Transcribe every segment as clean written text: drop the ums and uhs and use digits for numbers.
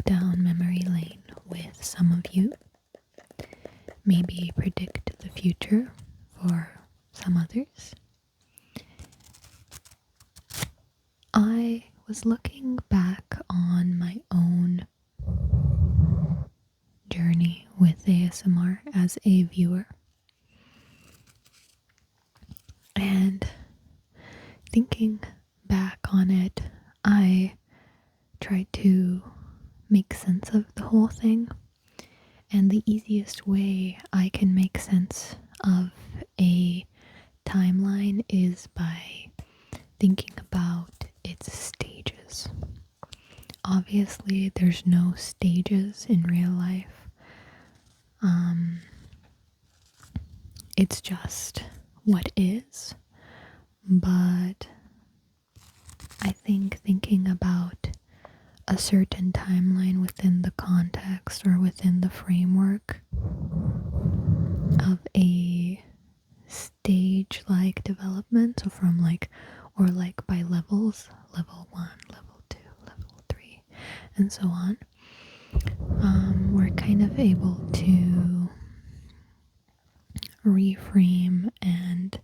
down memory lane with some of you, maybe predict the future for some others. I was looking back on my own journey with ASMR as a viewer, and thinking back on it, I tried to make sense of the whole thing, and the easiest way I can make sense of a timeline is by thinking about its stages. Obviously, there's no stages in real life. It's just what is, but I think thinking about a certain timeline within the context or within the framework of a stage-like development, so from by levels, level 1, level 2, level 3, and so on, we're kind of able to reframe and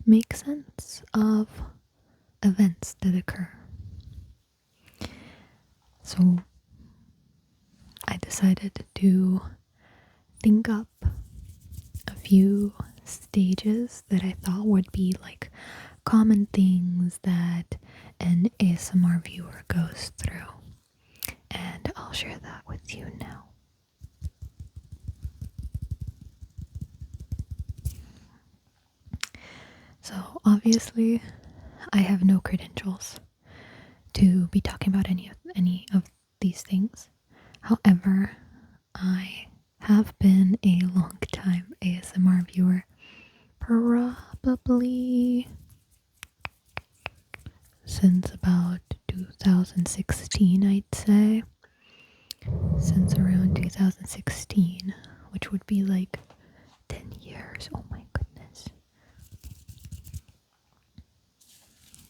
make sense of events that occur. So I decided to think up a few stages that I thought would be like common things that an ASMR viewer goes through, and I'll share that with you now. So obviously I have no credentials to be talking about any of these things. However, I have been a long time ASMR viewer, probably since about 2016, I'd say. Since around 2016, which would be like 10 years. Oh my goodness.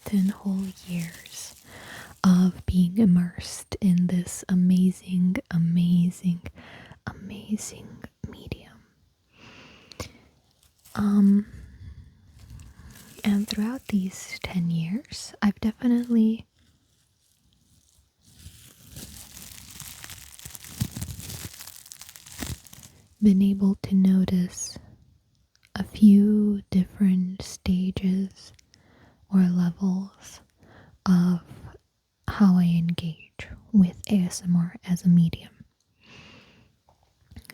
10 whole years of being immersed in this amazing, amazing, amazing medium. And throughout these 10 years, I've definitely been able to notice a few different stages or levels of how I engage with ASMR as a medium.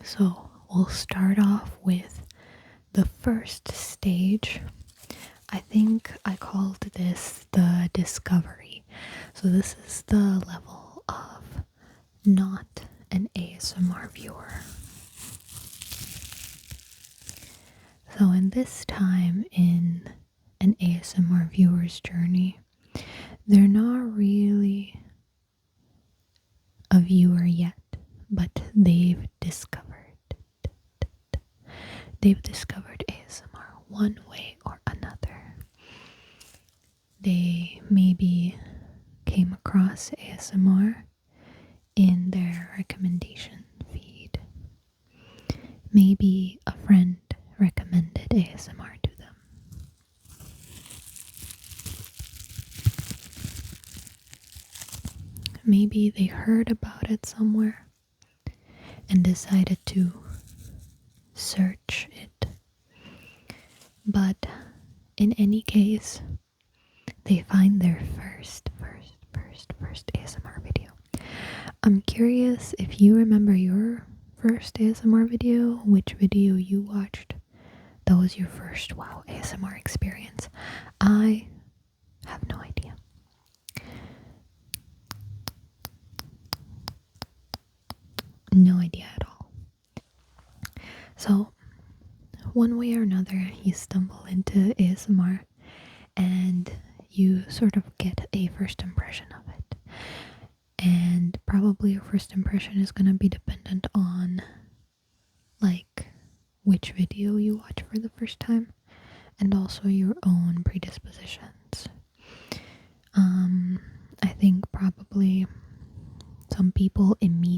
So we'll start off with the first stage. I think I called this the discovery. So this is the level of not an ASMR viewer. So in this time in an ASMR viewer's journey, they're not really a viewer yet, but they've discovered ASMR one way or another. They maybe came across ASMR in their recommendation feed. Maybe a friend recommended ASMR to them. Maybe they heard about it somewhere and decided to search it. But in any case, they find their first ASMR video. I'm curious if you remember your first ASMR video, which video you watched that was your first wow ASMR experience. I have no idea. No idea at all. So, one way or another, you stumble into ASMR and you sort of get a first impression of it. And probably your first impression is going to be dependent on like which video you watch for the first time and also your own predispositions. I think probably some people immediately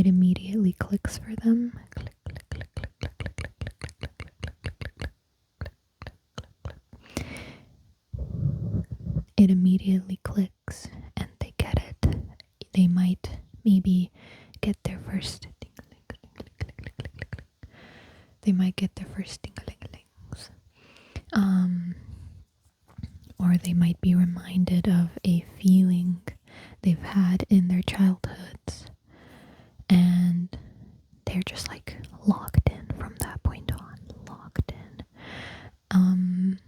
immediately clicks for them. Click, click, click, click, click, click, click, click, click, click, click, click, click. It immediately clicks and they get it. They might maybe get their first they might get their first ting-a-ling-a-lings. Or they might be reminded of a feeling they've had in their childhoods, and they're just like locked in from that point on, locked in. And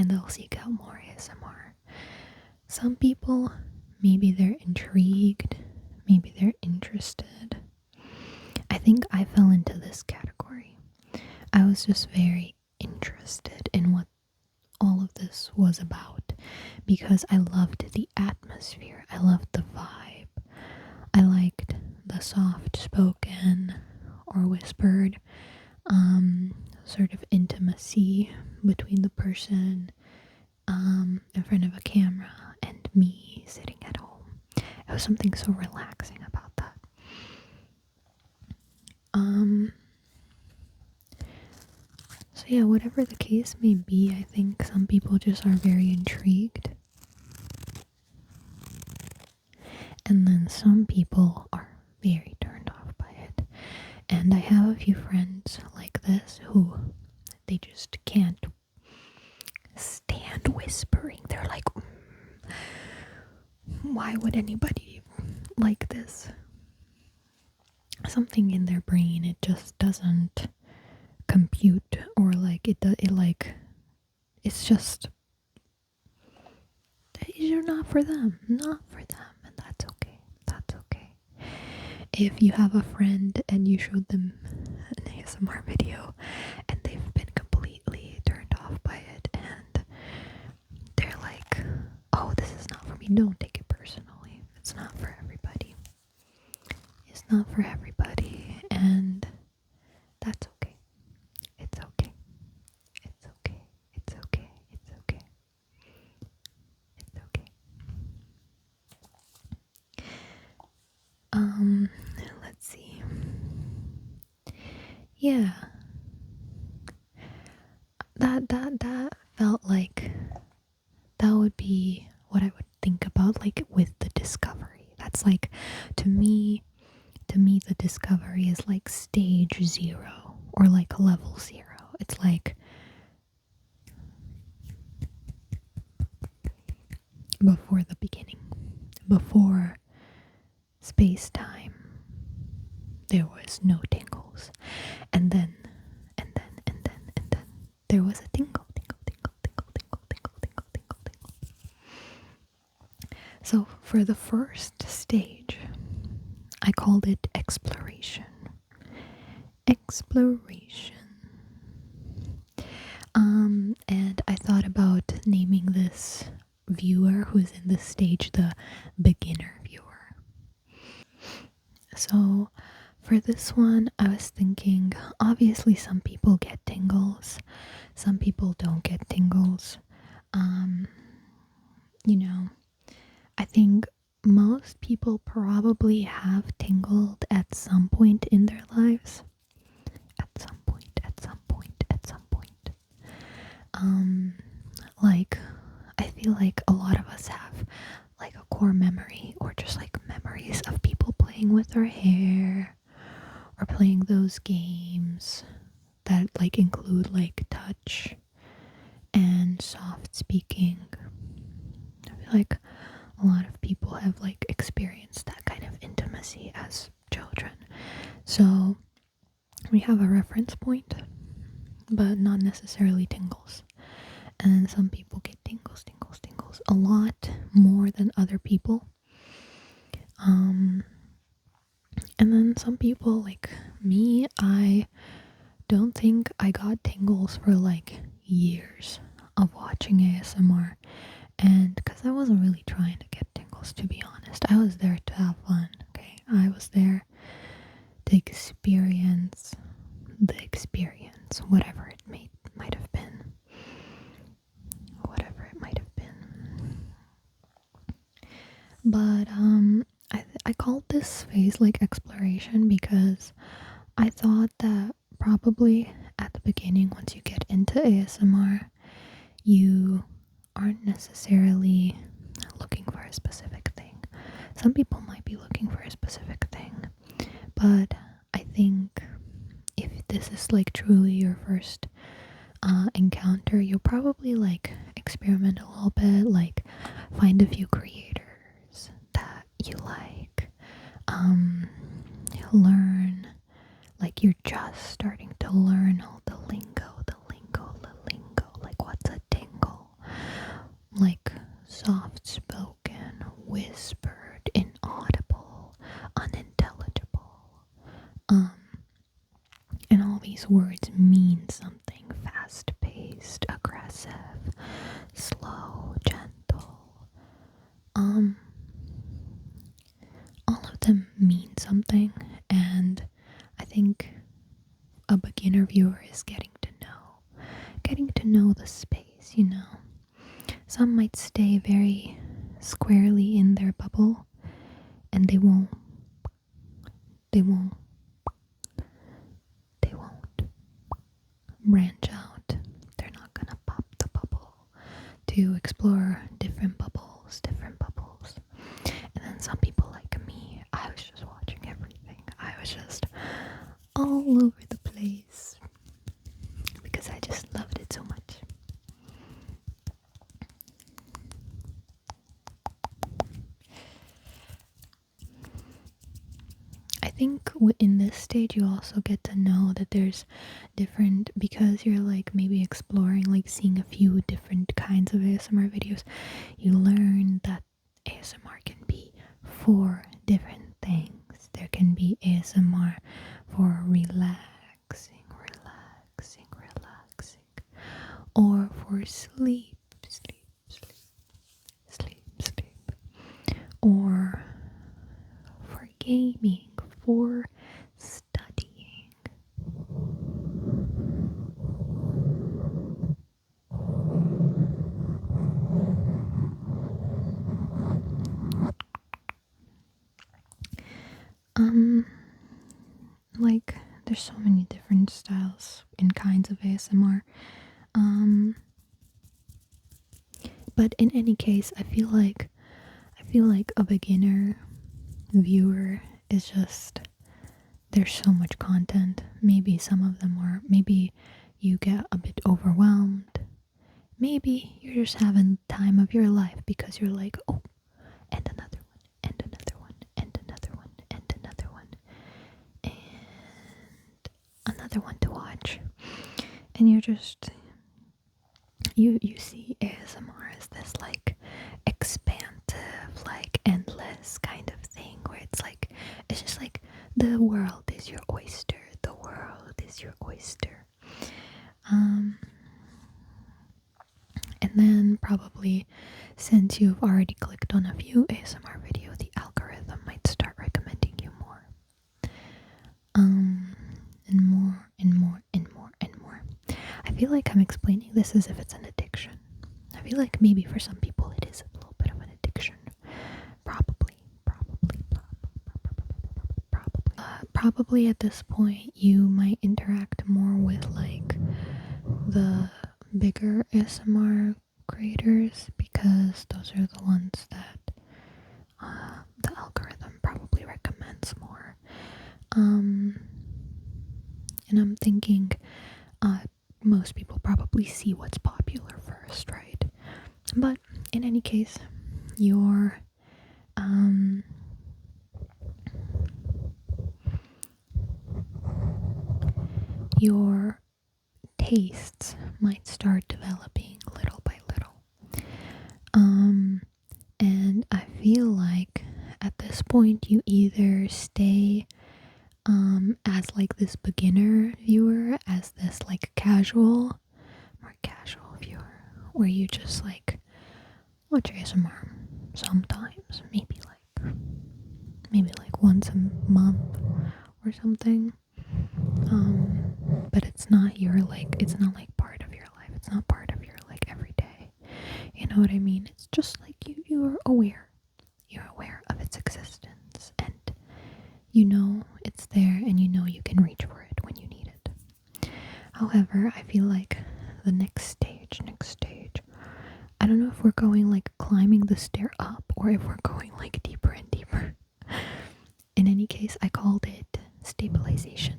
they'll seek out more ASMR. Some people, maybe they're intrigued, maybe they're interested. I think I fell into this category. I was just very interested in what all of this was about because I loved the atmosphere. I loved the vibe. I liked the soft spoken or whispered sort of intimacy between the person in front of a camera and me sitting at home. It was something so relaxing about that. So yeah, whatever the case may be, I think some people just are very intrigued. And then some people are very turned off by it. And I have a few friends like this who they just can't stand whispering. They're like, why would anybody like this? Something in their brain, it just doesn't compute, or like it's just, you're not for them, and that's okay. If you have a friend and you showed them an ASMR video and they've been completely turned off by it and they're like, oh, this is not for me, don't take it personally. It's not for everybody. And that's okay. It's okay. Let's see. Yeah. That felt like that would be what I would think about, like, with the discovery. That's like, to me the discovery is like stage 0 or like level 0. It's like before the beginning, before space-time, there was no tingles, and then there was a tingle. So for the first stage, I called it exploration. And I thought about naming this viewer who's in this stage the beginner viewer. So for this one, I was thinking, obviously some people get tingles, some people don't get tingles. I think most people probably have tingled at some point in their lives. At some point. Like, I feel like a lot of us have like a core memory, or just like memories of people playing with our hair or playing those games that like include like touch and soft speaking. I feel like a lot of people have like experienced that kind of intimacy as children. So we have a reference point, but not necessarily tingles. And some people get tingles a lot more than other people. And then some people, like me, I don't think I got tingles for like years of watching ASMR. And because I wasn't really trying to get tingles, to be honest. I was there to have fun, okay? I was there to experience the experience, whatever it might have been. But I called this phase like exploration because I thought that probably at the beginning, once you get into ASMR, you aren't necessarily looking for a specific thing. Some people might be looking for a specific thing, but I think if this is like truly your first encounter, you'll probably like experiment a little bit, like find a few creators that you like, learn, like you're just starting to learn all the lingo, like what's a tingle, like soft spoken, whispered, inaudible, unintelligible, and all these words mean something: fast paced, aggressive, slow, gentle. All of them mean something, and I think a beginner viewer is getting to know the space, you know. Some might stay very squarely in their bubble, and they won't branch out. They're not gonna pop the bubble to explore different bubbles. And then some people like me, I was just watching everything. I was just all over the place because I just loved it so much. I think in this stage you also get to know that there's different, because you're like maybe exploring, like seeing a few different kinds of ASMR videos, you learn that ASMR can be for different things. There can be ASMR for relaxing, or for sleep, or for gaming, for studying. Like there's so many different styles and kinds of ASMR. But in any case, I feel like a beginner viewer is just, there's so much content. Maybe some of them are, maybe you get a bit overwhelmed. Maybe you're just having the time of your life because you're like, oh, and another one, and another one, and another one, and another one, and another one to watch. And you're just, you see ASMR as this like expansive, like endless kind of thing where it's like, it's just like the world is your oyster. The world is your oyster. And then probably since you've already clicked on a few ASMR video, the algorithm might start recommending you more. And more and more and more and more. I feel like I'm explaining this as if it's an addiction. I feel like maybe for some people it is a little bit of an addiction. Probably at this point you might interact more with like the bigger ASMR creators because those are the ones that the algorithm probably recommends more. And I'm thinking most people probably see what's popular first, right? But in any case, your tastes might start developing little by little. And I feel like at this point you either stay as like this beginner viewer, as this like more casual viewer, where you just like watch ASMR sometimes, maybe like once a month or something. But it's not your like, it's not like part of your life. It's not part of your like everyday. You know what I mean? It's just like you're aware. You're aware you know it's there and you know you can reach for it when you need it. However, I feel like the next stage, I don't know if we're going like climbing the stair up or if we're going like deeper and deeper. In any case, I called it stabilization.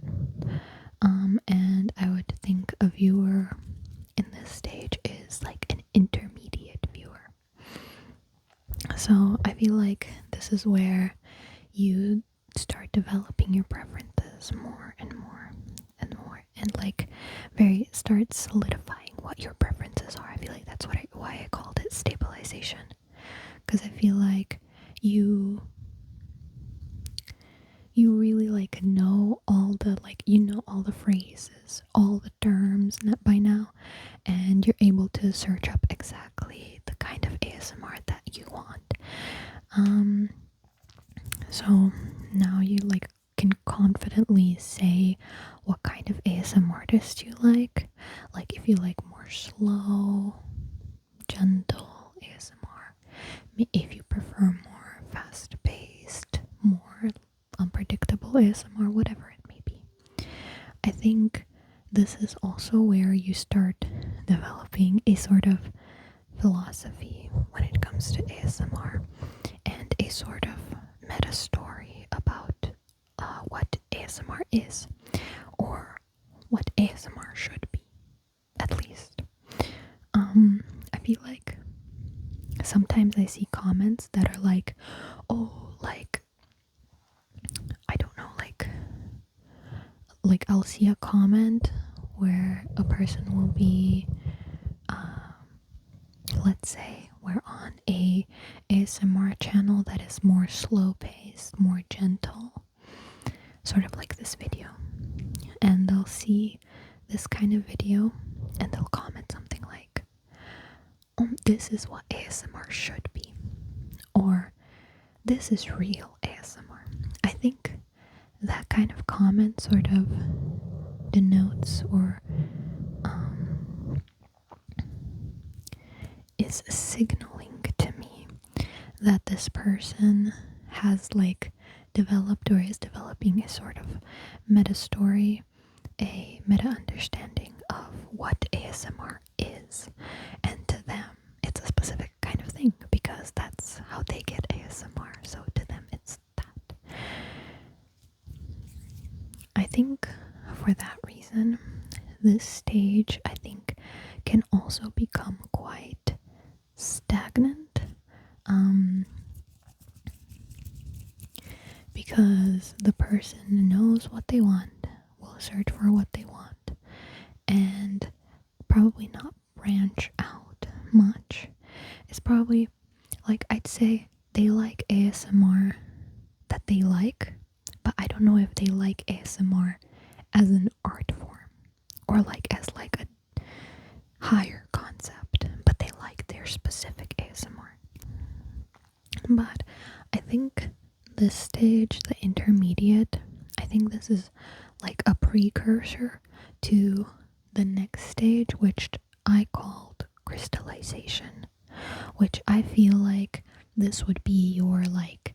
And I would think a viewer in this stage is like an intermediate viewer. So I feel like this is where you start developing your preferences more and more and more, and like start solidifying what your preferences are. I feel like that's why I called it stabilization, because I feel like you really like know all the all the phrases, all the terms by now, and you're able to search up exactly the kind of ASMR that you want. So now you like can confidently say what kind of ASMR artist you like. Like if you like more slow, gentle ASMR, if you prefer more fast-paced, more unpredictable ASMR, whatever it may be. I think this is also where you start developing a sort of philosophy when it comes to ASMR, and a sort of meta story about what ASMR is, or what ASMR should be, at least. I feel like sometimes I see comments that are like, oh, like, I don't know, like I'll see a comment where a person will be, let's say we're on a ASMR channel that is more slow paced, more gentle, sort of like this video, and they'll see this kind of video and they'll comment something like, this is what ASMR should be, or this is real ASMR. I think that kind of comment sort of denotes or is signaling to me that this person has like developed or is developing a sort of meta story, a meta understanding of what ASMR is, and to them it's a specific kind of thing because that's how they get ASMR, so to them it's that. I think for that reason, this stage, I think, can also become quite stagnant, because the person knows what they want, will search for what they want, and probably not branch out much. It's probably, like, I'd say they like ASMR that they like, but I don't know if they like ASMR as an art form, or like as like a higher concept, but they like their specific ASMR. But I think this stage, the intermediate, I think this is like a precursor to the next stage, which I called crystallization, which I feel like this would be your like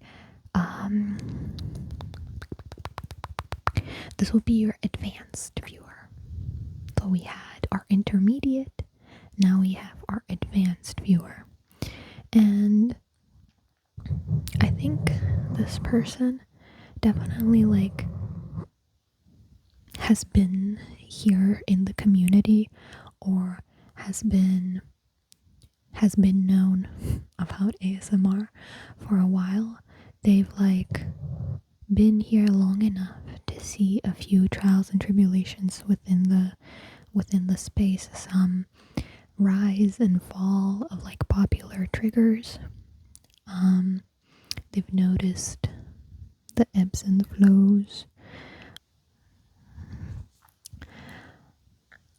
this would be your advanced viewer. So we had our intermediate, now we have our advanced viewer. And I think this person definitely like has been here in the community, or has been known about ASMR for a while. They've like been here long enough to see a few trials and tribulations within the space, some rise and fall of like popular triggers. They've noticed the ebbs and the flows.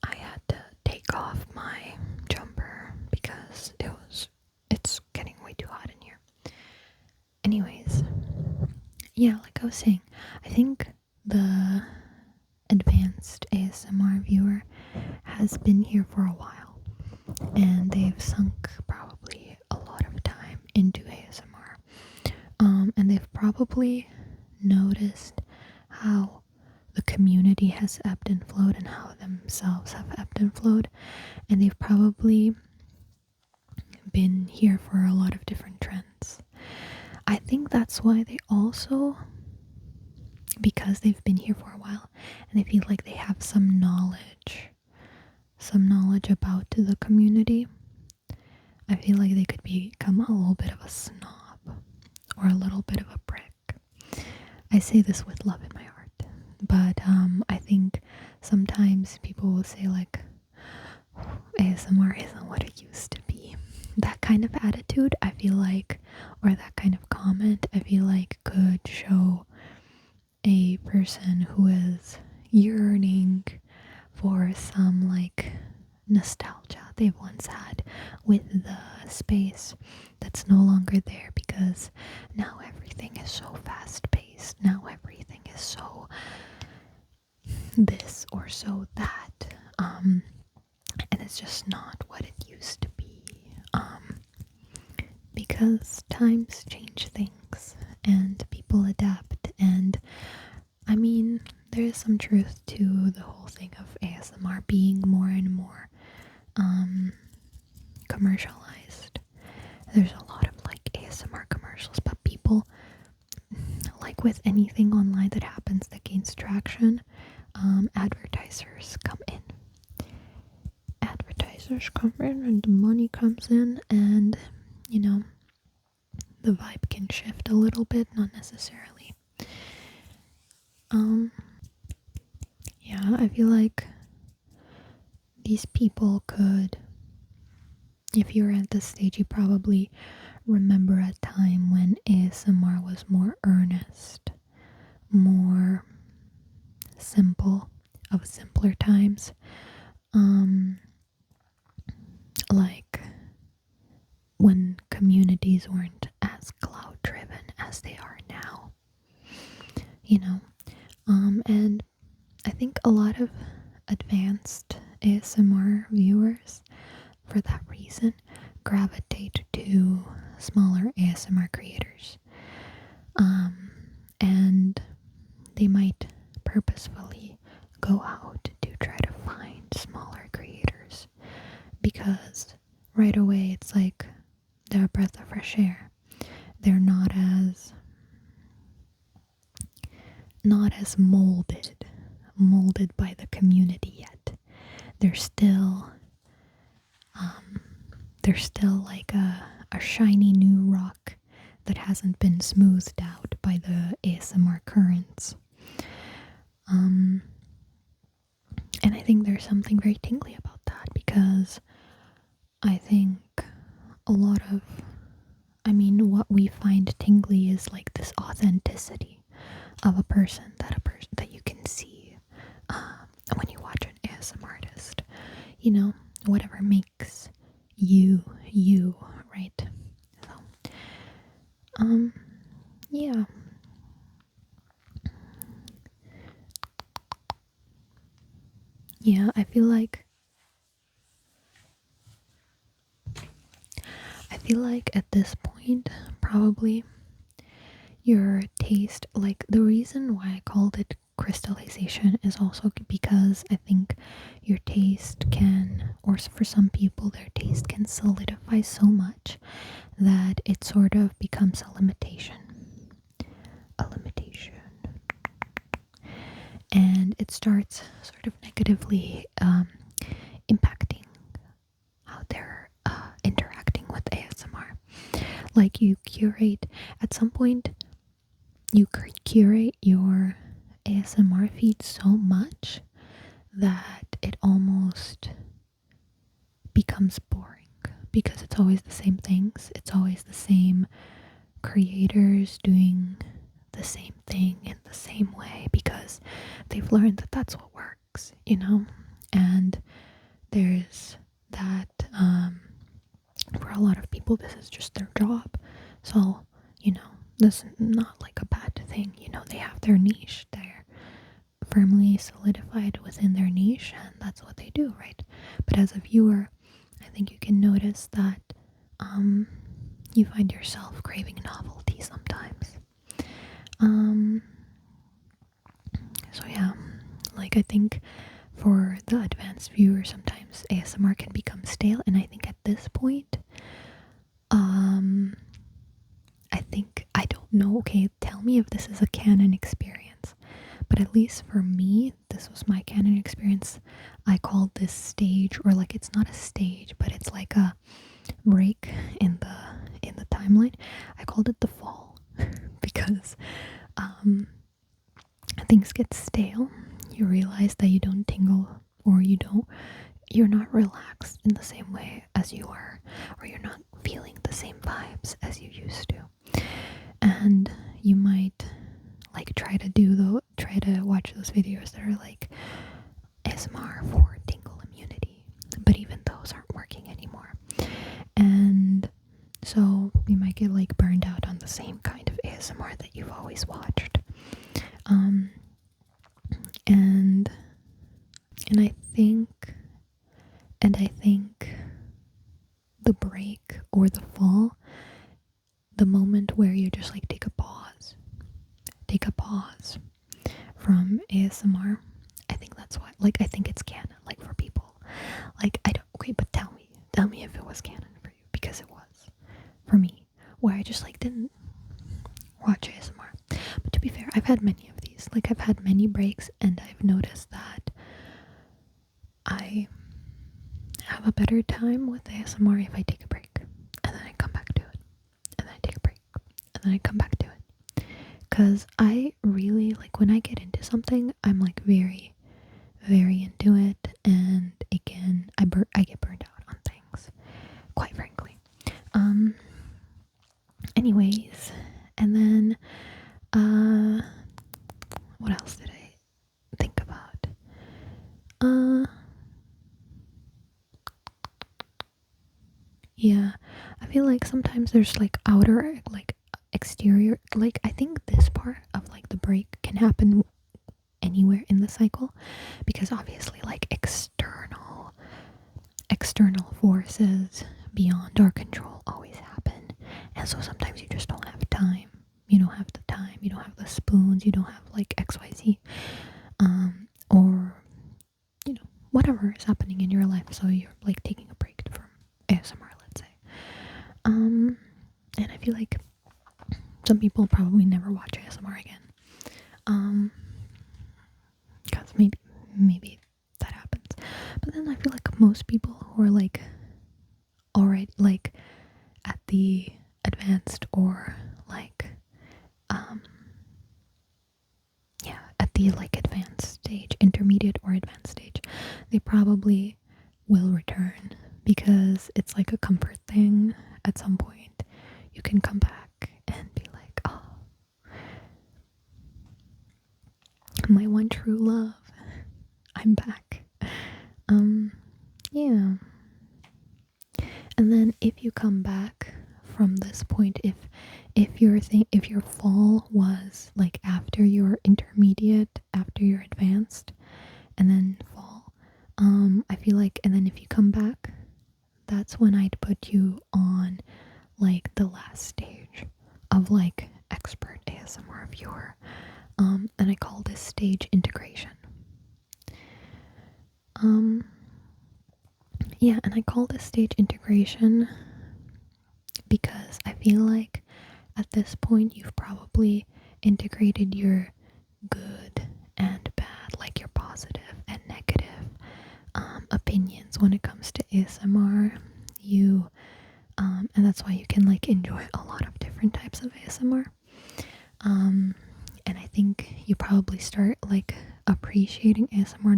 I had to take off my jumper because it's getting way too hot in here. Anyways, yeah, like I was saying, I think the advanced ASMR viewer has been here for a while, and they've sunk probably a lot of time into ASMR, and they've probably noticed how the community has ebbed and flowed and how themselves have ebbed and flowed, and they've probably been here for a lot of different trends. I think that's why they also, because they've been here for a while and they feel like they have some knowledge about the community, I feel like they could become a little bit of a snob or a little bit of a prick. I say this with love in my heart, but I think sometimes people will say like, ASMR isn't what it used to be. That kind of attitude, I feel like, or that kind of comment, I feel like could show a person who is yearning for some like nostalgia they've once had with the space that's no longer there, because now everything is so fast paced, now everything is so this or so that, and it's just not what it used to be, because times change things and people adapt. And I mean, there is some truth to the whole thing of ASMR being more and more commercialized. There's a lot of like ASMR commercials, but people, like with anything online that happens that gains traction, advertisers come in. Advertisers come in and the money comes in, and you know, the vibe can shift a little bit, not necessarily. Yeah, I feel like these people could, if you're at this stage, you probably remember a time when ASMR was more earnest, more simple, of simpler times. Like when communities weren't as cloud driven as they are now, you know. And I think a lot of advanced ASMR viewers, for that reason, gravitate to smaller ASMR creators. And they might purposefully go out to try to find smaller creators, because right away it's like they're a breath of fresh air. They're not as molded by the community yet. They're still like a shiny new rock that hasn't been smoothed out by the ASMR currents. And I think there's something very tingly about that, because I think what we find tingly is like this authenticity of a person that you can see when you watch an ASMR artist. You know, whatever makes you, right? So, yeah. Yeah, I feel like at this point, probably your taste, like the reason why I called it crystallization is also because I think your taste can, or for some people, their taste can solidify so much that it sort of becomes a limitation. And it starts sort of negatively impacting how they're interacting with ASMR. Like at some point, you curate your ASMR feed so much that it almost becomes boring, because it's always the same things. It's always the same creators doing the same thing in the same way, because they've learned that that's what works, you know. And there's that for a lot of people, this is just their job. So, you know, this is not like a bad thing. You know, they have their niche. They're firmly solidified within their niche, and that's what they do, right? But as a viewer, I think you can notice that you find yourself craving novelty sometimes. Like, I think for the advanced viewer, sometimes ASMR can become stale, and I think at this point, I think, I don't know, okay, tell me if this is a canon experience, but at least for me, this was my canon experience. I called this stage, or like, it's not a stage, but it's like a break in the timeline. I called it the fall because things get stale. You realize that you don't tingle, or you're not relaxed in the same way as you were, or you're not feeling the same vibes as you used to. And you might like try to watch those videos that are like ASMR for tingle immunity, but even those aren't working anymore. And so you might get like burned out on the same kind of ASMR that you've always watched. And I think the break or the fall, the moment where you just like take a pause from ASMR, I think that's why, like, I think it's canon, like, for people. Like, I don't, okay, but tell me if it was canon for you, because it was for me, where I just like didn't watch ASMR. But to be fair, I've had many of these. Like, I've had many breaks, and I've noticed that I have a better time with ASMR if I take a break, and then I come back to it, and then I take a break, and then I come back to it. Because I really, like, when I get into something, I'm like very, very into it, and again, I get burned out on things, quite frankly. Anyways, and then, what else did I think about? Yeah, I feel like sometimes there's like outer, like exterior, like, I think this part of like the break can happen anywhere in the cycle, because obviously like external forces beyond our control always happen, and so sometimes you just don't have time. You don't have the time, you don't have the spoons, you don't have like XYZ, or you know, whatever is happening in your life, so you're like taking a break from ASMR, let's say. And I feel like some people probably never watch ASMR again, because maybe that happens. But then I feel like most people who are like alright, like at the advanced, or like at the like advanced stage, intermediate or advanced stage, they probably will return, because it's like a comfort thing. At some point you can come back and be like, oh, my one true love, I'm back. Yeah. And then if you come back from this point, if your fall was like after your intermediate, after your advanced, and then fall, I feel like, and then if you come back, that's when I'd put you on like the last stage of like expert ASMR viewer. And I call this stage integration. Yeah, and I call this stage integration because I feel like at this point you've probably integrated your good and bad, like your positive and negative opinions when it comes to ASMR. And that's why you can like enjoy a lot of different types of ASMR. And I think you probably start like appreciating ASMR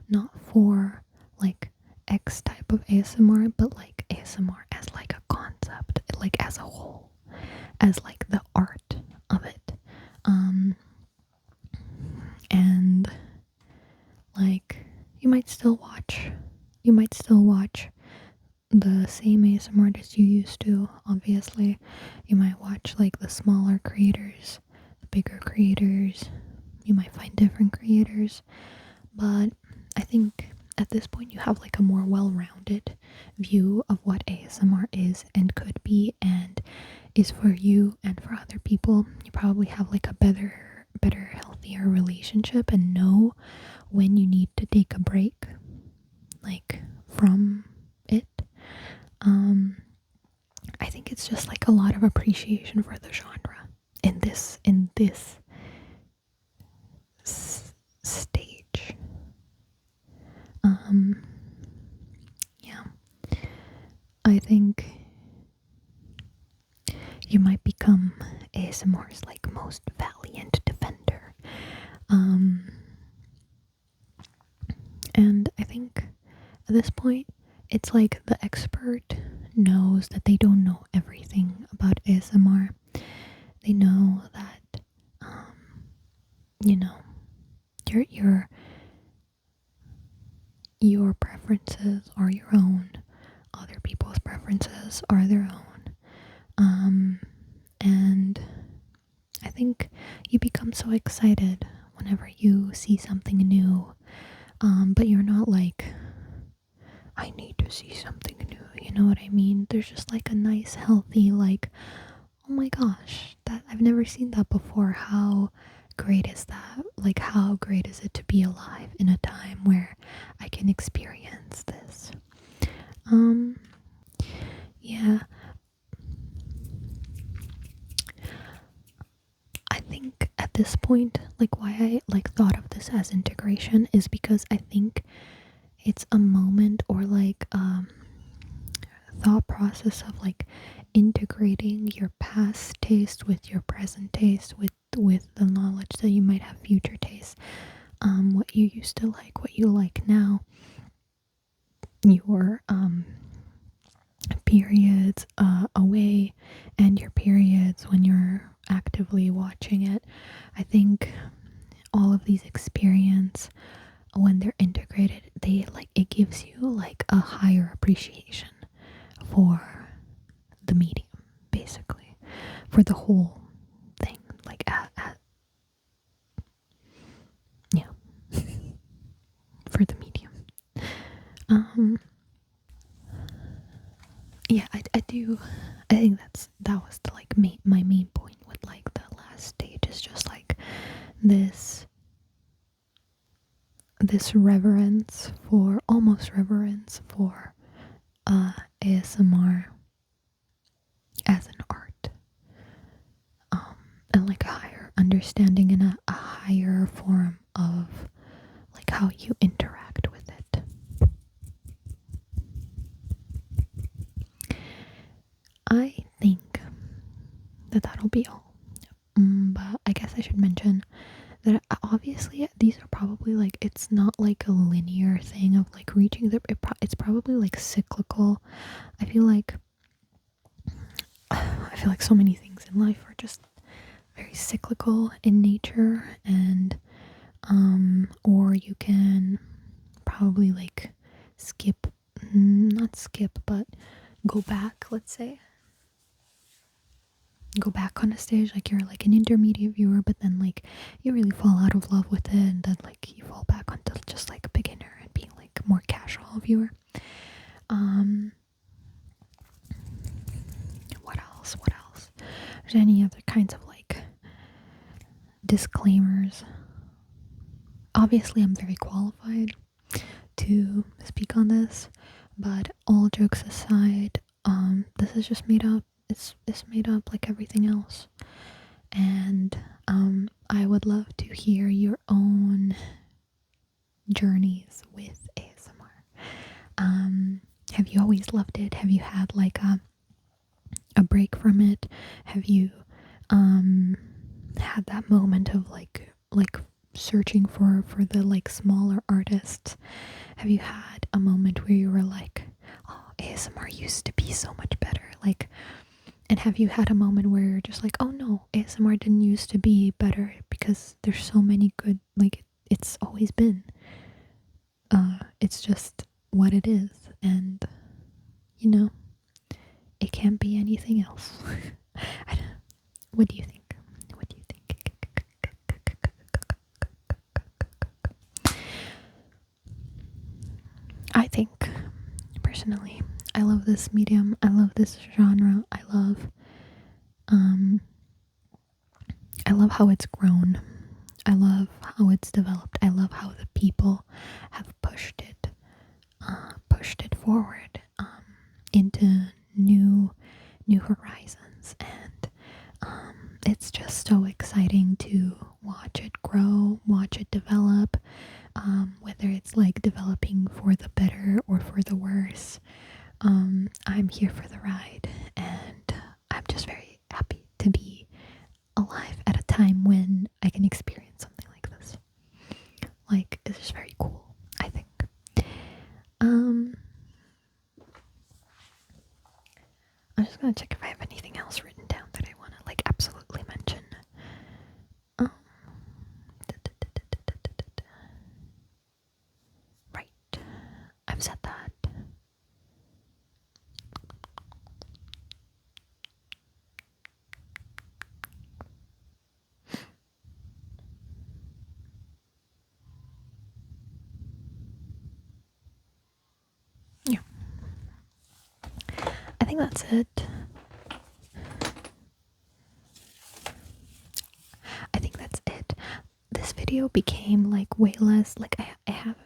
not for like X type of ASMR, but like ASMR as like a concept, like as a whole, as like the art of it. And like you might still watch the same ASMR artists you used to. Obviously, you might watch like the smaller creators, the bigger creators. You might find different creators, but I think at this point you have like a more well-rounded view of what ASMR is and could be and is for you and for other people. You probably have like a better, healthier relationship and know when you need to take a break, like from it. I think it's just like a lot of appreciation for the genre in this stage. Yeah, I think you might become ASMR's like most valiant defender. And I think at this point, it's like the expert knows that they don't know everything about ASMR. They know that, you know, your preferences are your own. Other people's preferences are their own. And I think you become so excited whenever you see something new. But you're not like, I need to see something new, you know what I mean? There's just like a nice, healthy, like, oh my gosh, that I've never seen that before. How great is that? Like, how great is it to be alive in a time where I can experience this? Yeah. I think at this point, like why I like thought of this as integration is because I think it's a moment or like thought process of like integrating your past taste with your present taste with the knowledge that you might have future tastes, what you used to like, what you like now, your periods away and your periods when you're actively watching it. I think all of these experience, when they're integrated, they like, it gives you like a higher appreciation for the medium, basically, for the whole thing, like yeah, for the medium. Yeah, I do. I think that was the, like my main point with like the last stage is just like this reverence for ASMR as an art, and like a higher understanding and a higher form of like how you interact with it. I think that that'll be all. But I guess I should mention that obviously these are probably like, it's not like a linear thing of like reaching it's probably like cyclical. I feel like so many things in life are just very cyclical in nature, and or you can probably like not skip, but go back, let's say. Go back on a stage, like you're like an intermediate viewer, but then like you really fall out of love with it, and then like you fall back onto just like a beginner and being like a more casual viewer. What else? There's any other kinds of like disclaimers? Obviously I'm very qualified to speak on this, but all jokes aside, this is just made up. It's made up like everything else. And I would love to hear your own journeys with ASMR. Have you always loved it? Have you had like a break from it? Have you had that moment of like searching for the like smaller artists? Have you had a moment where you were like, oh, ASMR used to be so much better? Like, and have you had a moment where you're just like, oh no, ASMR didn't used to be better because there's so many good, like it's always been. It's just what it is, and you know, it can't be anything else. I don't know. What do you think? What do you think? I think, personally, I love this medium. I love this genre. I love how it's grown I love how it's developed. I love how the people have pushed it forward into new horizons, and it's just so exciting to watch it grow, watch it develop, whether it's like developing for the better or for the worse. I'm here for the ride, and I'm just very happy to be alive at a time when I can experience something like this. Like, it's just very cool, I think. I'm just gonna check if I have anything else written down that I wanna like absolutely mention. Right, I've said that. Yeah, I think that's it. I think that's it. This video became like way less like I had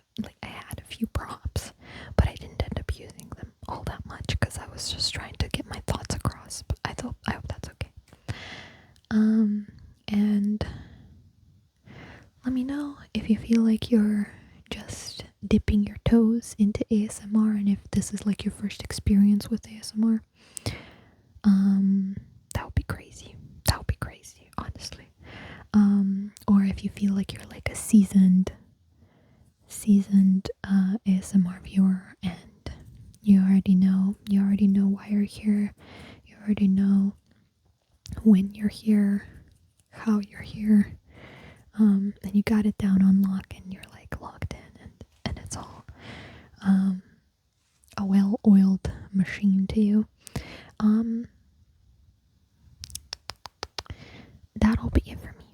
a few props, but I didn't end up using them all that much because I was just trying to get my thoughts across. But I hope that's okay. And let me know if you feel like you're just dipping your toes into ASMR, and if this is like your first experience with ASMR. That would be crazy. That would be crazy, honestly. Or if you feel like you're like a seasoned ASMR viewer, and you already know why you're here. You already know when you're here, how you're here. And you got it down on lock, and you're like logged in, and it's all a well-oiled machine to you. That'll be it for me.